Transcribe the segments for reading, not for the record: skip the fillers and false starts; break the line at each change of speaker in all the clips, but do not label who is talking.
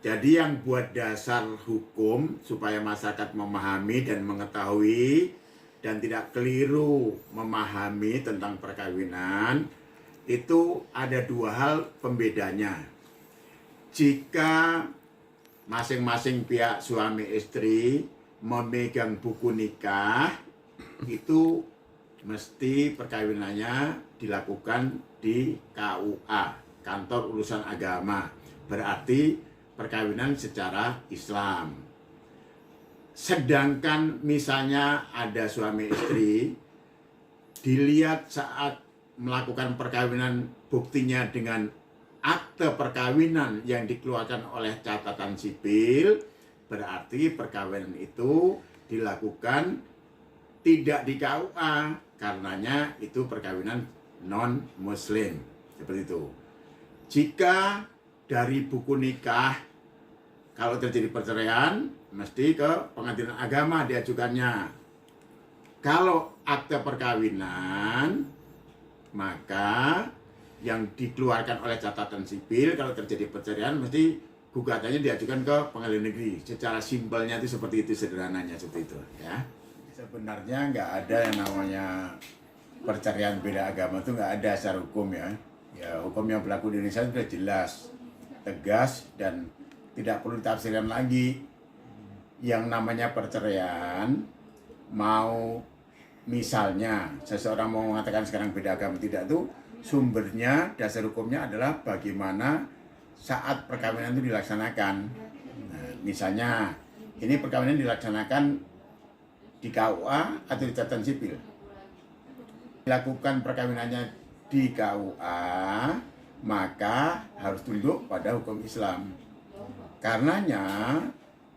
Jadi yang buat dasar hukum supaya masyarakat memahami dan mengetahui dan tidak keliru memahami tentang perkawinan, itu ada dua hal pembedanya. Jika masing-masing pihak suami istri memegang buku nikah, itu mesti perkawinannya dilakukan di KUA, Kantor Urusan Agama. Berarti perkawinan secara Islam. Sedangkan misalnya ada suami istri, dilihat saat melakukan perkawinan buktinya dengan akte perkawinan yang dikeluarkan oleh catatan sipil, berarti perkawinan itu dilakukan tidak di KUA, karenanya itu perkawinan non-muslim. Seperti itu. Jika dari buku nikah, kalau terjadi perceraian, mesti ke pengadilan agama diajukannya. Kalau akte perkawinan, maka yang dikeluarkan oleh catatan sipil, kalau terjadi perceraian, mesti gugatannya diajukan ke pengadilan negeri. Secara simpelnya itu seperti itu, sederhananya seperti itu. Ya. Sebenarnya nggak ada yang namanya perceraian beda agama itu nggak ada secara hukum ya. Ya, hukum yang berlaku di Indonesia sudah jelas, tegas, dan tidak perlu ditafsirkan lagi. Yang namanya perceraian, mau misalnya seseorang mau mengatakan sekarang beda agama, tidak, tuh sumbernya, dasar hukumnya adalah bagaimana saat perkawinan itu dilaksanakan. Nah, misalnya ini perkawinan dilaksanakan di KUA atau di catatan sipil. Dilakukan perkawinannya di KUA, maka harus tunduk pada hukum Islam. Karenanya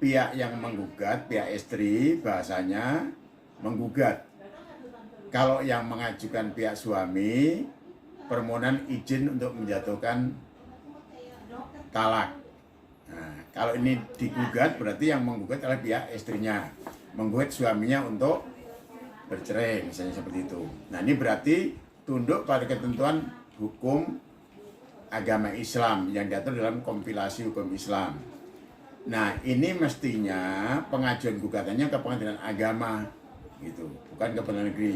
pihak yang menggugat, pihak istri bahasanya menggugat. Kalau yang mengajukan pihak suami, permohonan izin untuk menjatuhkan talak. Nah, kalau ini digugat, berarti yang menggugat adalah pihak istrinya, menggugat suaminya untuk bercerai, misalnya seperti itu. Nah, ini berarti tunduk pada ketentuan hukum agama Islam yang diatur dalam kompilasi hukum Islam. Nah, ini mestinya pengajuan gugatannya ke pengadilan agama, gitu, bukan ke pengadilan negeri.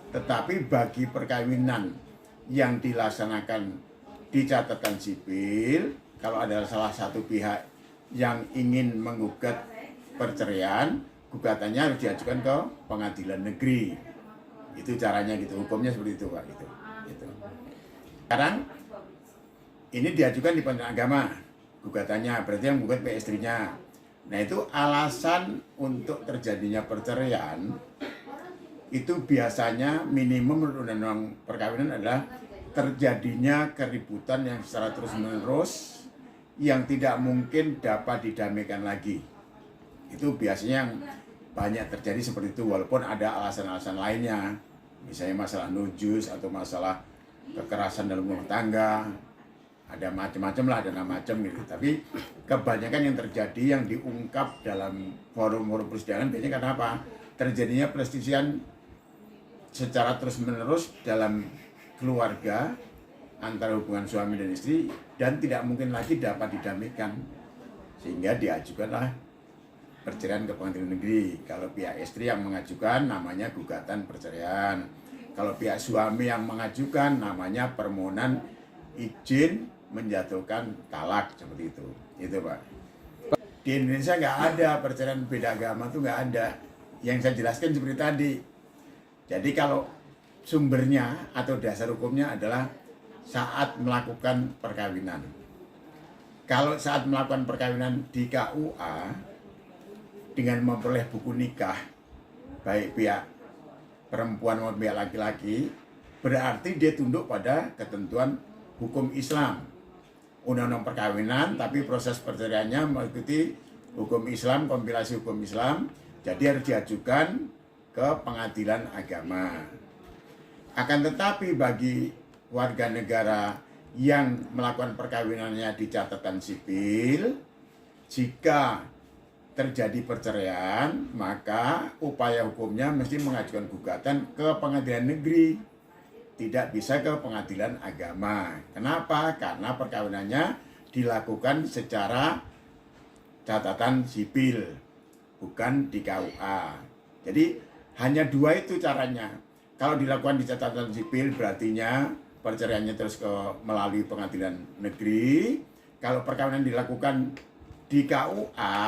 Tetapi bagi perkawinan yang dilaksanakan di catatan sipil, kalau ada salah satu pihak yang ingin menggugat perceraian, gugatannya harus diajukan ke pengadilan negeri. Itu caranya gitu, hukumnya seperti itu Pak. Gitu. Sekarang ini diajukan di pengadilan agama, gugatannya, berarti yang menggugat pihak istrinya. Nah, itu alasan untuk terjadinya perceraian itu biasanya minimum menurut undang-undang perkawinan adalah terjadinya keributan yang secara terus-menerus yang tidak mungkin dapat didamaikan lagi. Itu biasanya yang banyak terjadi seperti itu, walaupun ada alasan-alasan lainnya, misalnya masalah nujus atau masalah kekerasan dalam rumah tangga, ada macam-macam lah, ada macam gitu. Tapi kebanyakan yang terjadi yang diungkap dalam forum-forum persidangan biasanya karena apa? Terjadinya perselisihan secara terus-menerus dalam keluarga antara hubungan suami dan istri dan tidak mungkin lagi dapat didamaikan, sehingga diajukanlah perceraian ke pengadilan negeri. Kalau pihak istri yang mengajukan namanya gugatan perceraian. Kalau pihak suami yang mengajukan namanya permohonan izin menjatuhkan talak, seperti itu. Itu Pak. Di Indonesia nggak ada perceraian beda agama, tuh nggak ada. Yang saya jelaskan seperti tadi. Jadi kalau sumbernya atau dasar hukumnya adalah saat melakukan perkawinan. Kalau saat melakukan perkawinan di KUA dengan memperoleh buku nikah, baik pihak perempuan maupun pihak laki-laki, berarti dia tunduk pada ketentuan hukum Islam, undang-undang perkawinan, tapi proses perceraiannya mengikuti hukum Islam, kompilasi hukum Islam, jadi harus diajukan ke pengadilan agama. Akan tetapi bagi warga negara yang melakukan perkawinannya di catatan sipil, jika terjadi perceraian, maka upaya hukumnya mesti mengajukan gugatan ke pengadilan negeri, tidak bisa ke pengadilan agama. Kenapa? Karena perkawinannya dilakukan secara catatan sipil, bukan di KUA. Jadi hanya dua itu caranya. Kalau dilakukan di catatan sipil berartinya perceraiannya terus melalui pengadilan negeri. Kalau perkawinan dilakukan di KUA,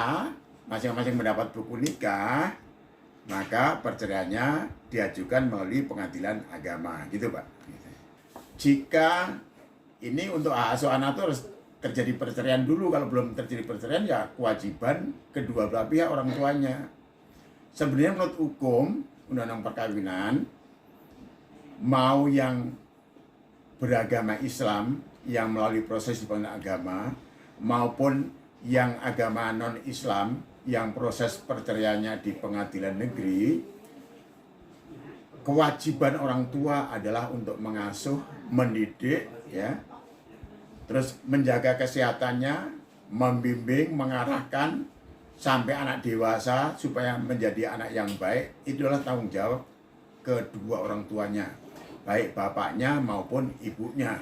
masing-masing mendapat buku nikah, maka perceraiannya diajukan melalui pengadilan agama, gitu Pak. Jika ini untuk hak asuh anak itu harus terjadi perceraian dulu. Kalau belum terjadi perceraian ya kewajiban kedua belah pihak orang tuanya. Sebenarnya menurut hukum undang-undang perkawinan, mau yang beragama Islam yang melalui proses di pengadilan agama maupun yang agama non-Islam yang proses perceraiannya di pengadilan negeri, kewajiban orang tua adalah untuk mengasuh, mendidik, ya, terus menjaga kesehatannya, membimbing, mengarahkan sampai anak dewasa supaya menjadi anak yang baik. Itu adalah tanggung jawab kedua orang tuanya, baik bapaknya maupun ibunya.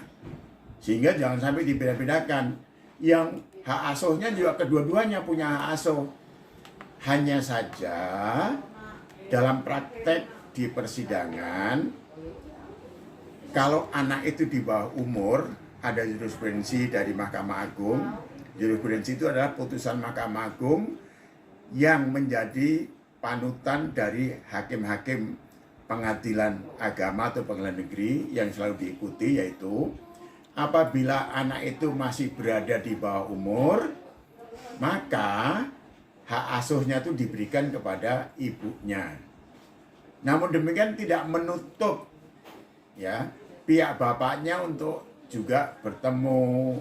Sehingga jangan sampai dibeda-bedakan. Yang hak asuhnya juga kedua-duanya punya hak asuh. Hanya saja dalam praktek di persidangan, kalau anak itu di bawah umur, ada jurisprudensi dari Mahkamah Agung. Jurisprudensi itu adalah putusan Mahkamah Agung yang menjadi panutan dari hakim-hakim pengadilan agama atau pengadilan negeri yang selalu diikuti, yaitu apabila anak itu masih berada di bawah umur, maka hak asuhnya itu diberikan kepada ibunya. Namun demikian tidak menutup ya pihak bapaknya untuk juga bertemu,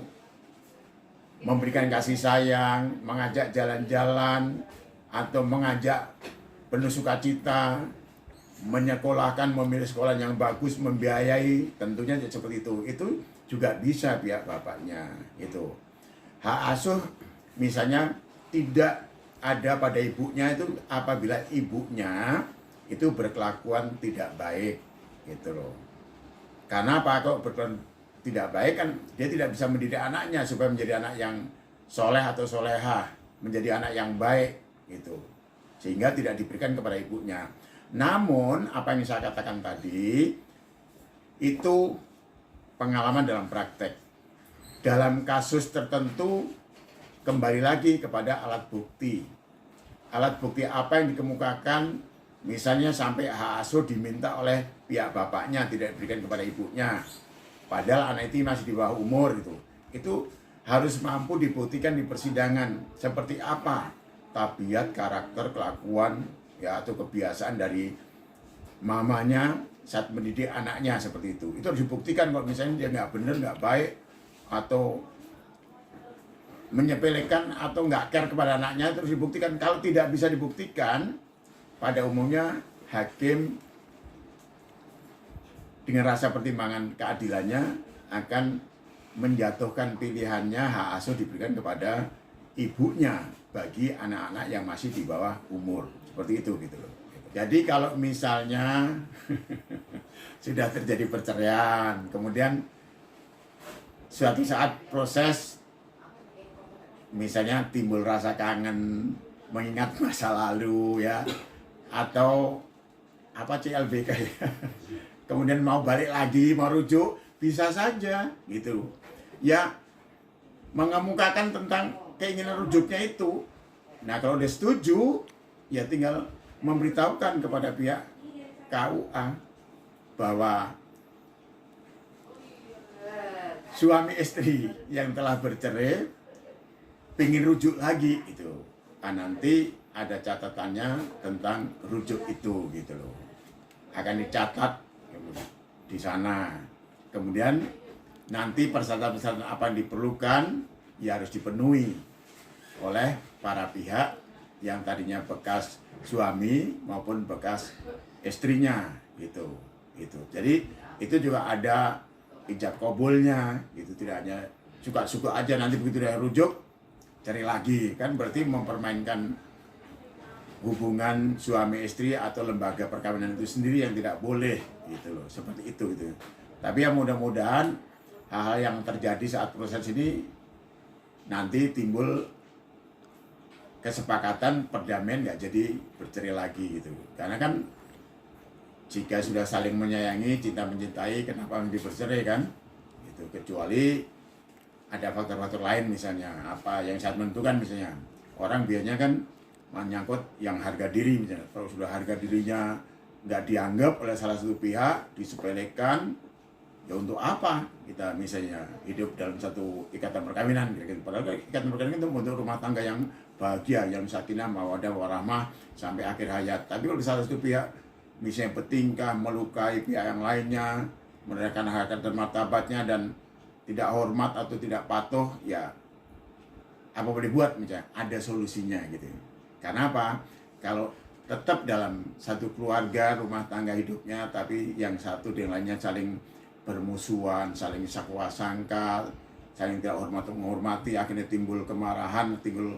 memberikan kasih sayang, mengajak jalan-jalan, atau mengajak penuh sukacita, menyekolahkan, memilih sekolah yang bagus, membiayai, tentunya seperti itu. Itu juga bisa pihak bapaknya. Itu hak asuh misalnya tidak ada pada ibunya itu apabila ibunya itu berkelakuan tidak baik, gitu loh. Karena apa? Kok berkelakuan tidak baik kan dia tidak bisa mendidik anaknya supaya menjadi anak yang soleh atau solehah, menjadi anak yang baik, gitu. Sehingga tidak diberikan kepada ibunya. Namun apa yang saya katakan tadi itu pengalaman dalam praktek. Dalam kasus tertentu kembali lagi kepada alat bukti. Alat bukti apa yang dikemukakan, misalnya sampai hak asuh diminta oleh pihak bapaknya, tidak diberikan kepada ibunya. Padahal anak itu masih di bawah umur itu harus mampu dibuktikan di persidangan. Seperti apa tabiat, karakter, kelakuan, ya atau kebiasaan dari mamanya saat mendidik anaknya seperti itu. Itu harus dibuktikan. Kalau misalnya dia nggak benar, nggak baik, atau menyepelekan atau nggak care kepada anaknya, terus dibuktikan. Kalau tidak bisa dibuktikan, pada umumnya hakim dengan rasa pertimbangan keadilannya akan menjatuhkan pilihannya hak asuh diberikan kepada ibunya bagi anak-anak yang masih di bawah umur. Seperti itu gitu loh. Jadi kalau misalnya sudah terjadi perceraian, kemudian suatu saat proses misalnya timbul rasa kangen, mengingat masa lalu ya, atau apa CLBK ya, kemudian mau balik lagi, mau rujuk, bisa saja gitu ya, mengemukakan tentang keinginan rujuknya itu. Nah kalau dia setuju ya tinggal memberitahukan kepada pihak KUA bahwa suami istri yang telah bercerai pingin rujuk lagi itu. Nanti ada catatannya tentang rujuk itu gitu loh. Akan dicatat di sana. Kemudian nanti persyaratan-persyaratan apa yang diperlukan ya harus dipenuhi oleh para pihak yang tadinya bekas suami maupun bekas istrinya gitu. Jadi itu juga ada ijab kabulnya gitu, tidak hanya suka-suka aja nanti begitu dia rujuk cari lagi, kan berarti mempermainkan hubungan suami istri atau lembaga perkawinan itu sendiri yang tidak boleh gitu loh, seperti itu gitu. Tapi ya mudah-mudahan hal-hal yang terjadi saat proses ini nanti timbul kesepakatan perdamaian nggak jadi bercerai lagi gitu. Karena kan jika sudah saling menyayangi, cinta mencintai, kenapa mesti bercerai kan? Gitu. Kecuali ada faktor-faktor lain misalnya apa yang sangat menentukan, misalnya orang biasanya kan menyangkut yang harga diri misalnya. Kalau sudah harga dirinya nggak dianggap oleh salah satu pihak, disepelekan, ya untuk apa kita misalnya hidup dalam satu ikatan perkawinan gitu. Padahal ikatan perkawinan itu untuk rumah tangga yang bahagia, yang sakinah mawaddah warahmah sampai akhir hayat. Tapi kalau salah satu pihak misalnya bertingkah melukai pihak yang lainnya, merendahkan harkat dan martabatnya, dan tidak hormat atau tidak patuh, ya apa boleh buat, misalnya ada solusinya gitu. Karena apa? Kalau tetap dalam satu keluarga rumah tangga hidupnya, tapi yang satu dengan lainnya saling bermusuhan, saling sakwa sangka, saling tidak hormat menghormati, akhirnya timbul kemarahan, timbul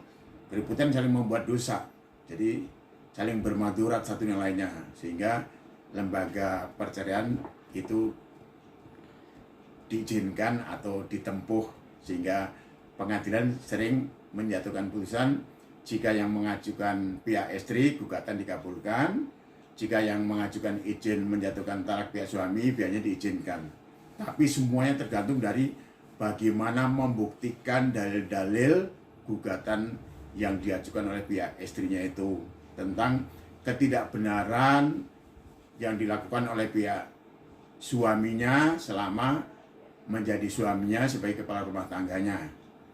keributan, saling membuat dosa. Jadi saling bermadurat satu dengan lainnya, sehingga lembaga perceraian itu diizinkan atau ditempuh, sehingga pengadilan sering menjatuhkan putusan jika yang mengajukan pihak istri gugatan dikabulkan, jika yang mengajukan izin menjatuhkan talak pihak suami biasanya diizinkan. Tapi semuanya tergantung dari bagaimana membuktikan dalil-dalil gugatan yang diajukan oleh pihak istrinya itu tentang ketidakbenaran yang dilakukan oleh pihak suaminya selama menjadi suaminya sebagai kepala rumah tangganya.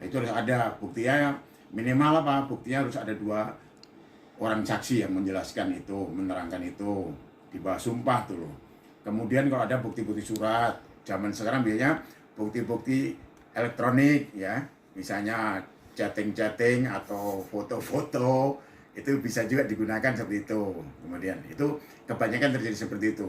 Itu harus ada buktinya, minimal apa? Buktinya harus ada 2 orang saksi yang menjelaskan itu, menerangkan itu, di bawah sumpah tuh loh. Kemudian kalau ada bukti-bukti surat, zaman sekarang biasanya bukti-bukti elektronik ya, misalnya chatting-chatting atau foto-foto, itu bisa juga digunakan seperti itu. Kemudian itu kebanyakan terjadi seperti itu.